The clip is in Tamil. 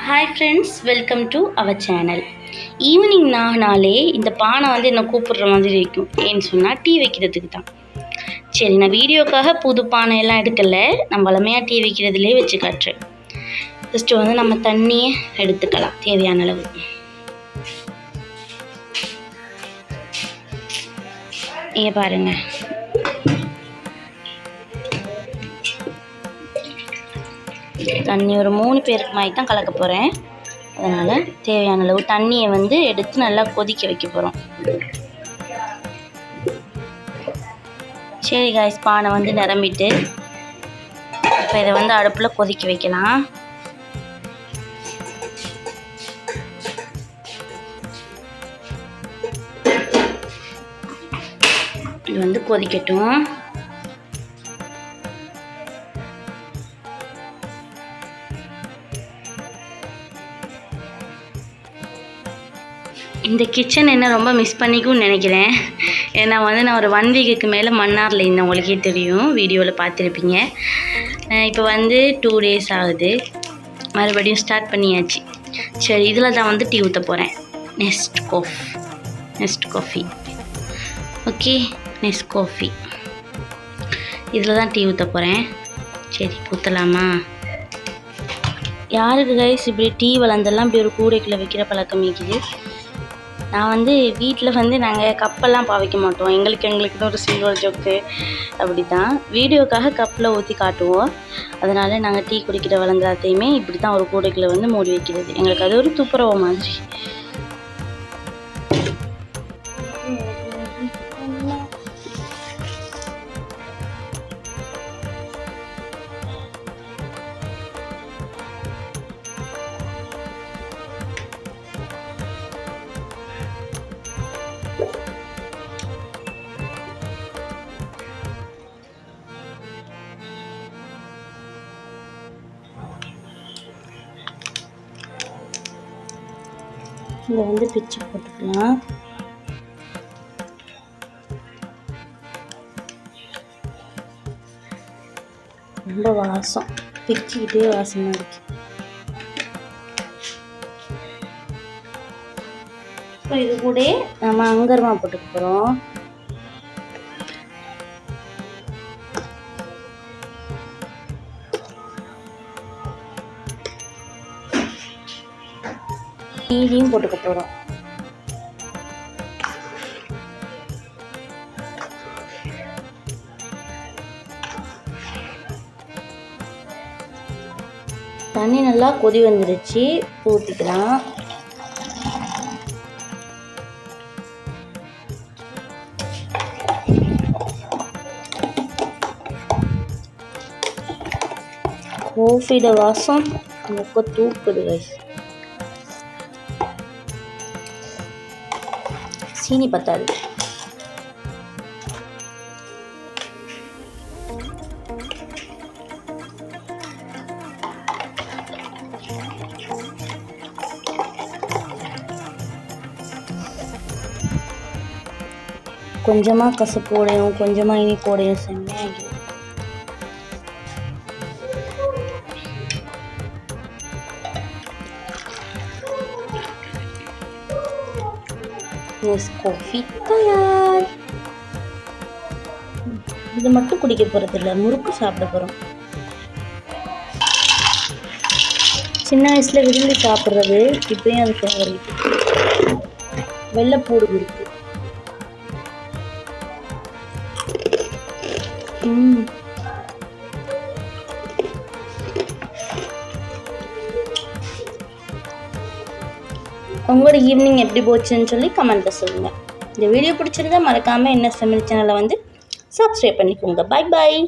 Hi friends, welcome to our channel. Evening ஆனாலே இந்த பானை என்னை கூப்பிடுற மாதிரி இருக்கும். ஏன்னு சொன்னால் டீ வைக்கிறதுக்கு தான். சரி, நான் வீடியோக்காக புது பானையெல்லாம் எடுக்கலை, நான் வளமையாக டீ வைக்கிறதுலே வச்சு காட்டுறேன். ஃபஸ்ட்டு நம்ம தண்ணியை எடுத்துக்கலாம் தேவையான அளவு. இங்கே பாருங்கள், தண்ணி ஒரு 3 பேருக்கு மாதிரி தான் கலக்க போகிறேன். அதனால் தேவையான அளவு தண்ணியை எடுத்து நல்லா கொதிக்க வைக்க போகிறோம். சரி காய்ஸ், பானை நிரம்பிட்டு இப்போ இதை அடுப்பில் கொதிக்க வைக்கலாம். இது கொதிக்கட்டும். இந்த கிச்சன் என்ன ரொம்ப மிஸ் பண்ணிக்கும்னு நினைக்கிறேன். ஏன்னா நான் ஒரு 1 வீக்குக்கு மேலே மன்னாரில் இருந்தேன், உங்களுக்கே தெரியும், வீடியோவில் பார்த்துருப்பீங்க. இப்போ 2 டேஸ் ஆகுது, மறுபடியும் ஸ்டார்ட் பண்ணியாச்சு. சரி, இதில் தான் டீ ஊற்ற போகிறேன். நெஸ்காஃபி ஓகே, நெஸ்காஃபி இதில் தான் டீ ஊற்ற போகிறேன். சரி, ஊற்றலாமா? யாருக்கு கைஸ் இப்படி டீ வளர்ந்தெல்லாம் இப்படி ஒரு கூடைக்குள்ளே வைக்கிற பழக்கம் இருக்குது? நான் வீட்டில் நாங்கள் கப்பெல்லாம் பாவிக்க மாட்டோம். எங்களுக்குன்னு ஒரு சில்வர் ஜோக்கு அப்படி தான். வீடியோக்காக கப்பில் ஊற்றி காட்டுவோம். அதனால் நாங்கள் டீ குடிக்கிற வளர்ந்தாத்தையுமே இப்படி தான் ஒரு கூடைக்குள்ளே மூடி வைக்கிறது. எங்களுக்கு அது ஒரு துப்புரவு மாதிரி. இதை பிச்சு போட்டுக்கலாம். ரொம்ப வாசம், பிச்சுக்கிட்டே வாசமாக இருக்கு. இப்போ இது கூட நம்ம அங்கர்மா போட்டுக்க போகிறோம். டீயும் போட்டுக்க போகிறோம். தண்ணி நல்லா கொதி வந்துருச்சு, ஊற்றிக்கலாம். காஃபியோட வாசம் ரொம்ப தூக்குது கைஸ். சீனி பத்தாது. கொஞ்சமாக கசப்போடையும் கொஞ்சமாக இனிப்போடையும் செம்மையாக. நெஸ்காஃபி தயார். இது மட்டும் குடிக்க போகிறது இல்லை, முறுக்கு சாப்பிட போகிறோம். சின்ன வயசில் விரும்பி சாப்பிட்றது இப்பயும் அது ஃபேவரட். வெள்ளைப்பூடு முறுக்கு. உங்களோட ஈவினிங் எப்படி போச்சுன்னு சொல்லி கமெண்ட்டில் சொல்லுங்கள். இந்த வீடியோ பிடிச்சிருந்தா மறக்காமல் என்ன சமையல் சேனலை சப்ஸ்கிரைப் பண்ணிக்கோங்க. பாய் பாய்.